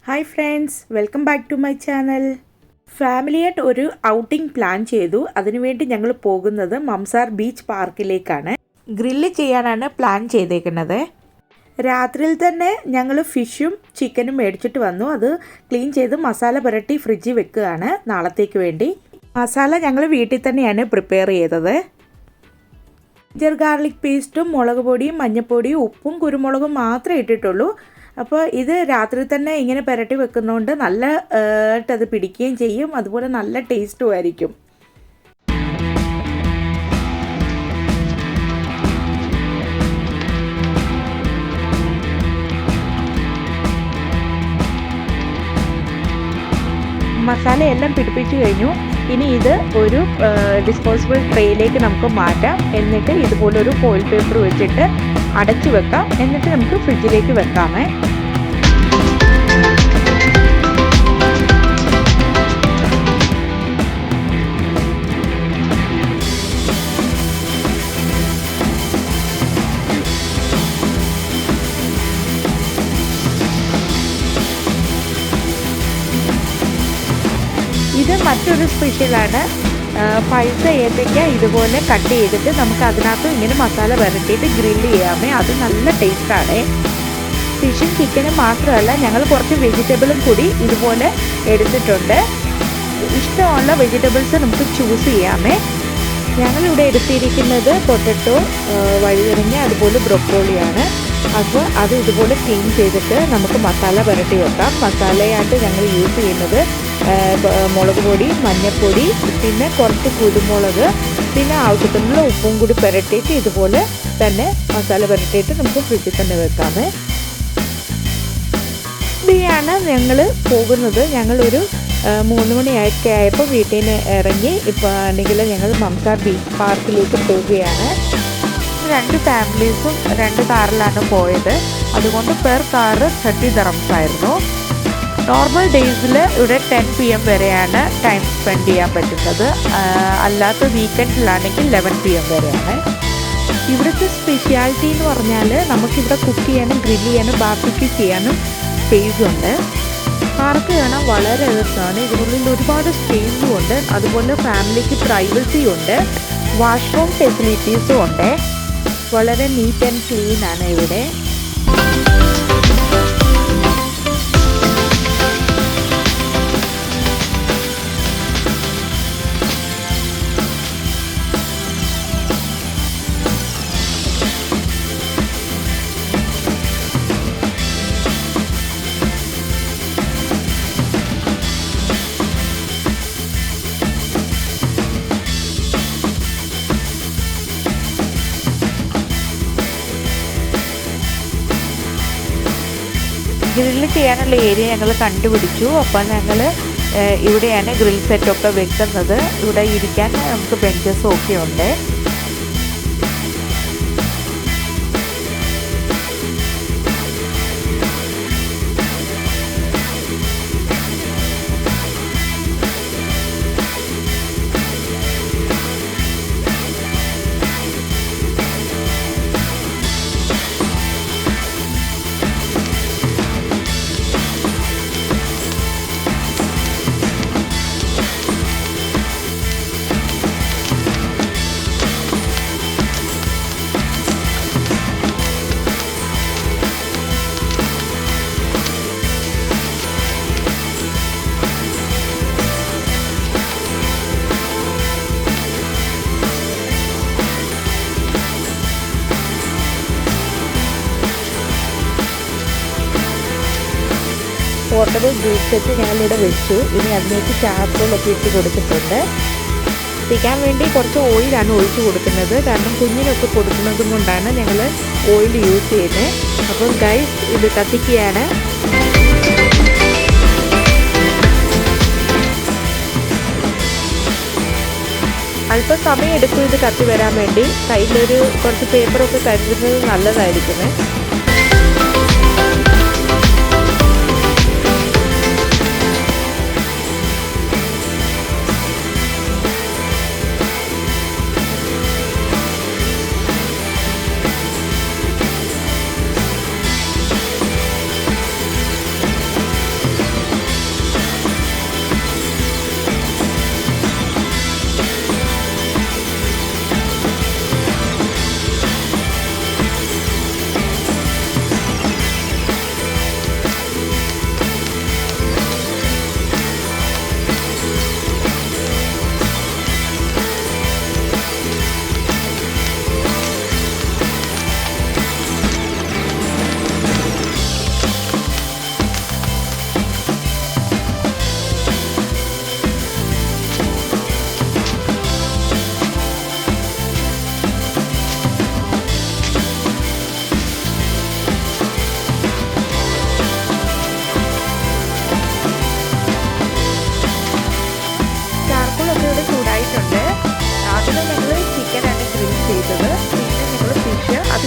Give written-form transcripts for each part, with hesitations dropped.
Hi friends, welcome back to my channel. ഫാമിലിയായിട്ട് ഒരു outing plan ചെയ്തു. അതിനുവേണ്ടി ഞങ്ങൾ പോകുന്നത് മംസാർ ബീച്ച് പാർക്കിലേക്കാണ്. ഗ്രില്ല് ചെയ്യാനാണ് പ്ലാൻ ചെയ്തേക്കുന്നത്. രാത്രിയിൽ തന്നെ ഞങ്ങൾ ഫിഷും ചിക്കനും മേടിച്ചിട്ട് വന്നു. അത് ക്ലീൻ ചെയ്ത് മസാല പുരട്ടി ഫ്രിഡ്ജിൽ വെക്കുകയാണ് നാളത്തേക്ക് വേണ്ടി. മസാല ഞങ്ങൾ വീട്ടിൽ തന്നെയാണ് പ്രിപ്പയർ ചെയ്തത്. ജിഞ്ചർ ഗാർലിക് പേസ്റ്റും മുളക് പൊടിയും മഞ്ഞൾപ്പൊടിയും ഉപ്പും കുരുമുളകും മാത്രമേ ഇട്ടിട്ടുള്ളൂ. അപ്പോൾ ഇത് രാത്രി തന്നെ ഇങ്ങനെ പുരട്ടി വെക്കുന്നതുകൊണ്ട് നല്ലതായിട്ടത് പിടിക്കുകയും ചെയ്യും. അതുപോലെ നല്ല ടേസ്റ്റും ആയിരിക്കും. മസാലയെല്ലാം പിടിപ്പിച്ചു കഴിഞ്ഞു. ഇനി ഇത് ഒരു ഡിസ്പോസിബിൾ ട്രേയിലേക്ക് നമുക്ക് മാറ്റാം. എന്നിട്ട് ഇതുപോലൊരു ഫോയിൽ പേപ്പർ വെച്ചിട്ട് അടച്ചു വെക്കാം. എന്നിട്ട് നമുക്ക് ഫ്രിഡ്ജിലേക്ക് വെക്കാമേ. ഇത് മറ്റൊരു സ്പെഷ്യലാണ്. പഴുത്ത ഏത്തയ്ക്ക ഇതുപോലെ കട്ട് ചെയ്തിട്ട് നമുക്ക് അതിനകത്ത് ഇങ്ങനെ മസാല പുരട്ടിയിട്ട് ഗ്രില്ല് ചെയ്യാമേ. അത് നല്ല ടേസ്റ്റാണ്. ഫിഷും ചിക്കനും മാത്രമല്ല, ഞങ്ങൾ കുറച്ച് വെജിറ്റബിളും കൂടി ഇതുപോലെ എടുത്തിട്ടുണ്ട്. ഇഷ്ടമുള്ള വെജിറ്റബിൾസ് നമുക്ക് ചൂസ് ചെയ്യാമേ. ഞങ്ങളിവിടെ എടുത്തിരിക്കുന്നത് പൊട്ടറ്റോ, വഴുതനങ്ങ, അതുപോലെ ബ്രൊക്കോളിയാണ്. അപ്പോൾ അത് ഇതുപോലെ ക്ലീൻ ചെയ്തിട്ട് നമുക്ക് മസാല പുരട്ടി വെക്കാം. മസാലയായിട്ട് ഞങ്ങൾ യൂസ് ചെയ്യുന്നത് മുളക് പൊടി, മഞ്ഞൾപ്പൊടി, പിന്നെ കുറച്ച് കുരുമുളക്, പിന്നെ ആവശ്യത്തിനുള്ള ഉപ്പും കൂടി പുരട്ടിയിട്ട് ഇതുപോലെ തന്നെ മസാല പുരട്ടിയിട്ട് നമുക്ക് ഫ്രിഡ്ജിൽ തന്നെ വെക്കാമേ. ഇവിടെയാണ് ഞങ്ങൾ പോകുന്നത്. ഞങ്ങളൊരു 3 മണിയൊക്കെ ആയപ്പോൾ വീട്ടിൽ നിന്ന് ഇറങ്ങി ഇപ്പോൾ ആണെങ്കിൽ ഞങ്ങൾ മംസാർ ബീച്ച് പാർക്കിലേക്ക് പോവുകയാണ്. 2 ഫാമിലീസും 2 കാറിലാണ് പോയത്. അതുകൊണ്ട് പെർ കാറ് 30 dirhams ആയിരുന്നു. നോർമൽ ഡേയ്സിൽ ഇവിടെ 10 PM വരെയാണ് ടൈം സ്പെൻഡ് ചെയ്യാൻ പറ്റുന്നത്. അല്ലാത്ത വീക്കെൻഡിലാണെങ്കിൽ 11 PM വരെയാണ്. ഇവിടുത്തെ സ്പെഷ്യാലിറ്റി എന്ന് പറഞ്ഞാൽ നമുക്കിവിടെ കുക്ക് ചെയ്യാനും ഗ്രില്ല് ചെയ്യാനും ബാർബിക്യൂ ചെയ്യാനും സ്പേസ് ഉണ്ട്. പാർക്ക് കാണാൻ വളരെ രസമാണ്. ഇതിനുള്ളിൽ ഒരുപാട് സ്പേസും ഉണ്ട്. അതുപോലെ ഫാമിലിക്ക് പ്രൈവസി ഉണ്ട്. വാഷ്റൂം ഫെസിലിറ്റീസും ഉണ്ട്. വളരെ നീറ്റ് ആൻഡ് ക്ലീൻ ആണ് ഇവിടെ. ഗ്രില്ല് ചെയ്യാനുള്ള ഏരിയ ഞങ്ങൾ കണ്ടുപിടിച്ചു. അപ്പോൾ ഞങ്ങൾ ഇവിടെയാണ് ഗ്രിൽ സെറ്റൊക്കെ വെക്കുന്നത്. ഇവിടെ ഇരിക്കാൻ നമുക്ക് ബെഞ്ചസും ഒക്കെ ഉണ്ട്. പോർട്ടബിൾ ജ്യൂസ് സെറ്റ് ഞങ്ങളിവിടെ വെച്ചു. ഇനി അതിലേക്ക് ചാർക്കോളൊക്കെ ഇട്ട് കൊടുത്തിട്ടുണ്ട്. എത്തിക്കാൻ വേണ്ടി കുറച്ച് ഓയിലാണ് ഒഴിച്ചു കൊടുക്കുന്നത്. കാരണം കുഞ്ഞിനൊക്കെ കൊടുക്കുന്നത് കൊണ്ടാണ് ഞങ്ങൾ ഓയിൽ യൂസ് ചെയ്യുന്നത്. അപ്പം ഗൈസ് ഇത് കത്തിക്കുകയാണ്. അല്പം സമയം എടുക്കും ഇത് കത്തി വരാൻ വേണ്ടി. കയ്യിലൊരു കുറച്ച് പേപ്പറൊക്കെ കരുതുന്നത് നല്ലതായിരിക്കും.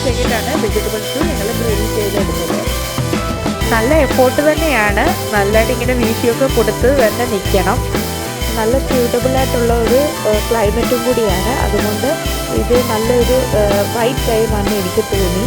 കഴിഞ്ഞിട്ടാണ് വെജിറ്റബിൾസ് ഞങ്ങൾ ഗ്രേവി ചെയ്തെടുത്തത്. നല്ല എഫോർട്ട് തന്നെയാണ്, നല്ലതായിട്ട് ഇങ്ങനെ വീശിയൊക്കെ കൊടുത്ത് തന്നെ നിൽക്കണം. നല്ല സ്യൂട്ടബിളായിട്ടുള്ള ഒരു ക്ലൈമറ്റും കൂടിയാണ്, അതുകൊണ്ട് ഇത് നല്ലൊരു റൈറ്റ് ടൈമാണെന്ന് എനിക്ക് തോന്നി.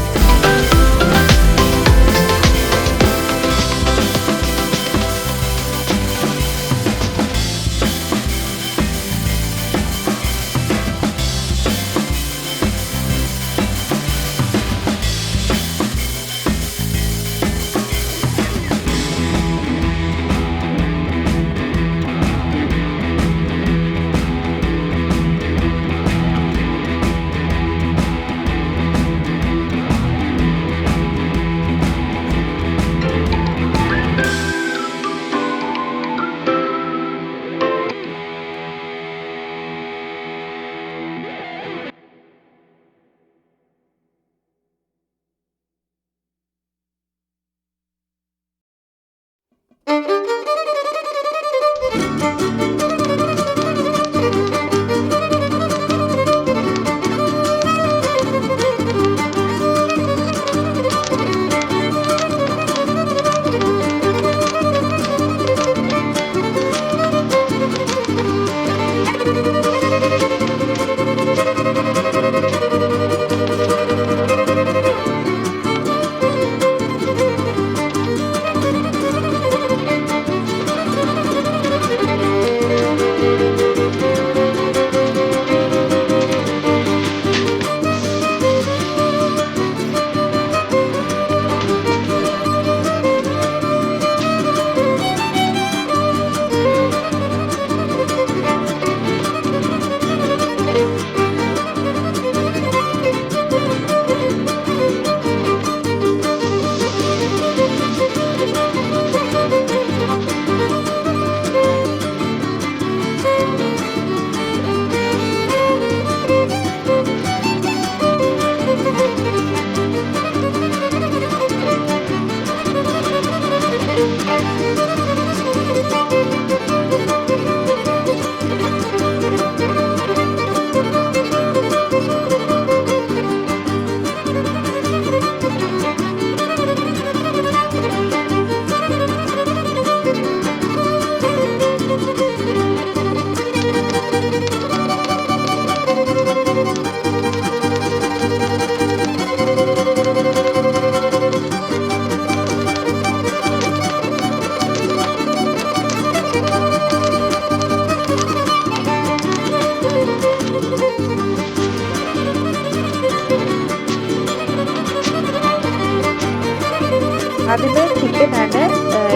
അതിന് ചിക്കനാണ്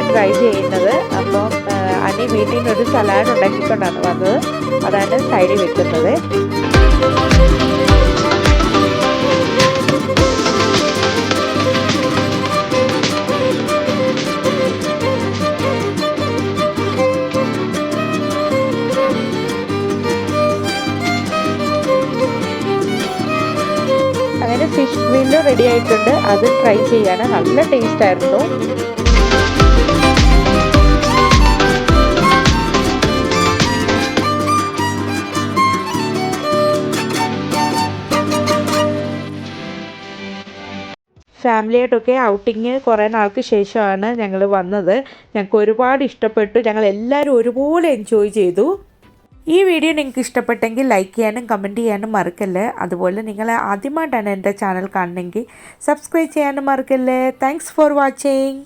ട്രൈ ചെയ്യുന്നത്. അപ്പം അനി വീട്ടിൽ നിന്നൊരു സലാഡ് ഉണ്ടാക്കിക്കൊണ്ടാണ് വന്നത്, അതാണ് സൈഡിൽ വെക്കുന്നത്. അങ്ങനെ ഫിഷ് ഗ്രില്ല് റെഡി ആയിട്ടുണ്ട്, അത് ട്രൈ ചെയ്യാണ്. നല്ല ടേസ്റ്റ് ആയിരുന്നു. ഫാമിലിയായിട്ടൊക്കെ ഔട്ടിങ് കുറേ നാൾക്ക് ശേഷമാണ് ഞങ്ങൾ വന്നത്. ഞങ്ങൾക്ക് ഒരുപാട് ഇഷ്ടപ്പെട്ടു, ഞങ്ങൾ എല്ലാവരും ഒരുപോലെ എൻജോയ് ചെയ്തു. ഈ വീഡിയോ നിങ്ങൾക്ക് ഇഷ്ടപ്പെട്ടെങ്കിൽ ലൈക്ക് ചെയ്യാനും കമൻറ്റ് ചെയ്യാനും മറക്കല്ലേ. അതുപോലെ നിങ്ങൾ ആദ്യമായിട്ടാണ് എൻ്റെ ചാനൽ കാണണമെങ്കിൽ സബ്സ്ക്രൈബ് ചെയ്യാനും മറക്കല്ലേ. Thanks for watching.